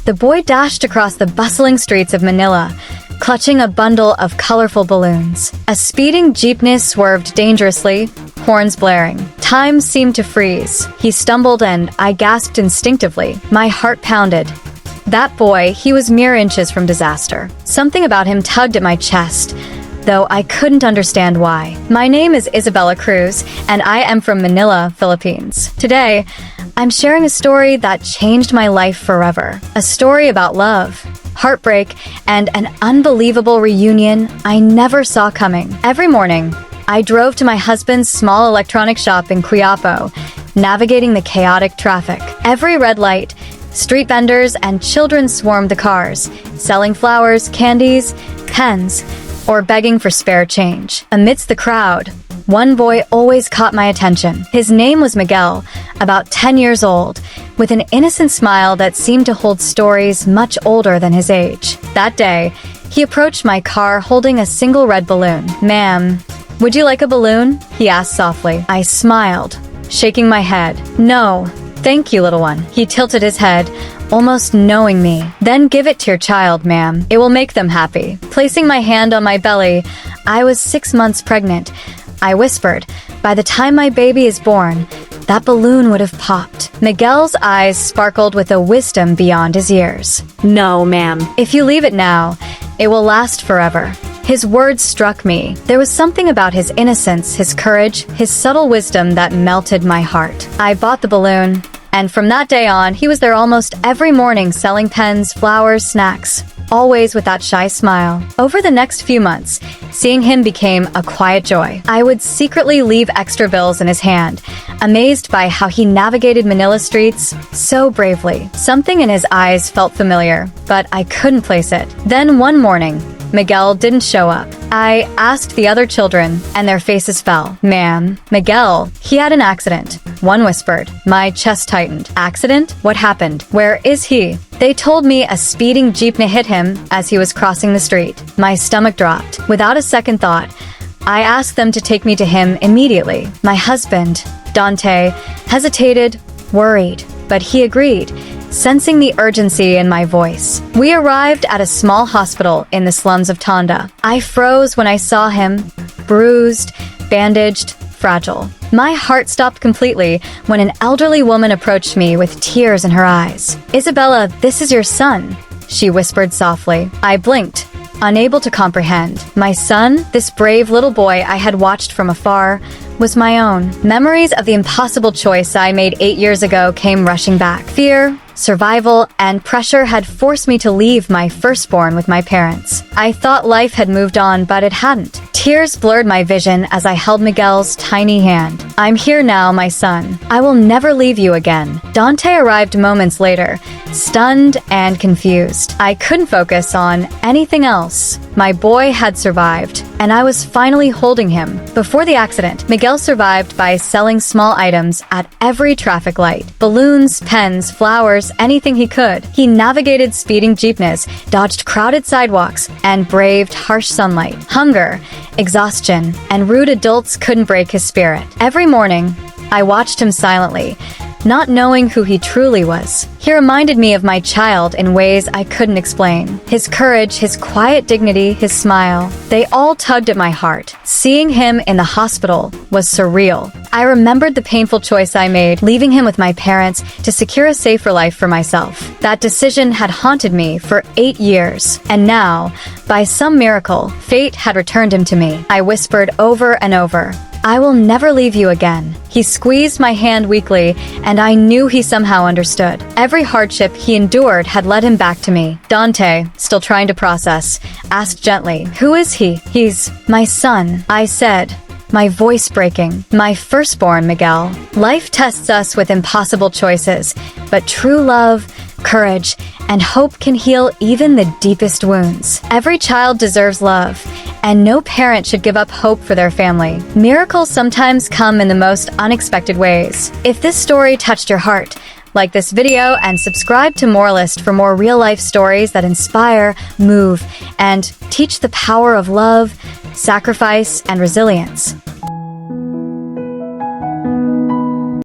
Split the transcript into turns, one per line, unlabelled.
the boy dashed across the bustling streets of Manila, clutching a bundle of colorful balloons. A speeding jeepney swerved dangerously, horns blaring. Time seemed to freeze. He stumbled and I gasped instinctively. My heart pounded. That boy, he was mere inches from disaster. Something about him tugged at my chest, though I couldn't understand why. My name is Isabella Cruz, and I am from Manila, Philippines. Today, I'm sharing a story that changed my life forever. A story about love, heartbreak, and an unbelievable reunion I never saw coming. Every morning, I drove to my husband's small electronic shop in Quiapo, navigating the chaotic traffic. Every red light, street vendors and children swarmed the cars, selling flowers, candies, pens, or begging for spare change. Amidst the crowd, one boy always caught my attention. His name was Miguel, about 10 years old, with an innocent smile that seemed to hold stories much older than his age. That day, he approached my car holding a single red balloon. "Ma'am, would you like a balloon?" he asked softly. I smiled, shaking my head. "No, thank you, little one." He tilted his head, almost knowing me. "Then give it to your child, ma'am. It will make them happy." Placing my hand on my belly, I was 6 months pregnant. I whispered, "By the time my baby is born, that balloon would have popped." Miguel's eyes sparkled with a wisdom beyond his years. "No, ma'am. If you leave it now, it will last forever." His words struck me. There was something about his innocence, his courage, his subtle wisdom that melted my heart. I bought the balloon, and from that day on, he was there almost every morning selling pens, flowers, snacks, always with that shy smile. Over the next few months, seeing him became a quiet joy. I would secretly leave extra bills in his hand, amazed by how he navigated Manila streets so bravely. Something in his eyes felt familiar, but I couldn't place it. Then one morning, Miguel didn't show up. I asked the other children, and their faces fell. "Ma'am, Miguel, he had an accident." One whispered. My chest tightened. "Accident? What happened? Where is he?" They told me a speeding jeepney hit him as he was crossing the street. My stomach dropped. Without a second thought, I asked them to take me to him immediately. My husband, Dante, hesitated, worried, but he agreed, sensing the urgency in my voice. We arrived at a small hospital in the slums of Tonda. I froze when I saw him, bruised, bandaged, fragile. My heart stopped completely when an elderly woman approached me with tears in her eyes. "Isabella, this is your son," she whispered softly. I blinked, unable to comprehend. My son, this brave little boy I had watched from afar, was my own. Memories of the impossible choice I made 8 years ago came rushing back. Fear, survival, and pressure had forced me to leave my firstborn with my parents. I thought life had moved on, but it hadn't. Tears blurred my vision as I held Miguel's tiny hand. "I'm here now, my son. I will never leave you again." Dante arrived moments later, stunned and confused. I couldn't focus on anything else. My boy had survived, and I was finally holding him. Before the accident, Miguel survived by selling small items at every traffic light. Balloons, pens, flowers, anything he could. He navigated speeding jeepneys, dodged crowded sidewalks, and braved harsh sunlight. Hunger, exhaustion, and rude adults couldn't break his spirit. Every morning, I watched him silently, not knowing who he truly was. He reminded me of my child in ways I couldn't explain. His courage, his quiet dignity, his smile, they all tugged at my heart. Seeing him in the hospital was surreal. I remembered the painful choice I made, leaving him with my parents to secure a safer life for myself. That decision had haunted me for 8 years, and now, by some miracle, fate had returned him to me. I whispered over and over, "I will never leave you again." He squeezed my hand weakly, and I knew he somehow understood. Every hardship he endured had led him back to me. Dante, still trying to process, asked gently, "Who is he?" "He's my son," I said, my voice breaking. "My firstborn, Miguel." Life tests us with impossible choices, but true love, courage, and hope can heal even the deepest wounds. Every child deserves love, and no parent should give up hope for their family. Miracles sometimes come in the most unexpected ways. If this story touched your heart, like this video and subscribe to Moralist for more real-life stories that inspire, move, and teach the power of love, sacrifice, and resilience.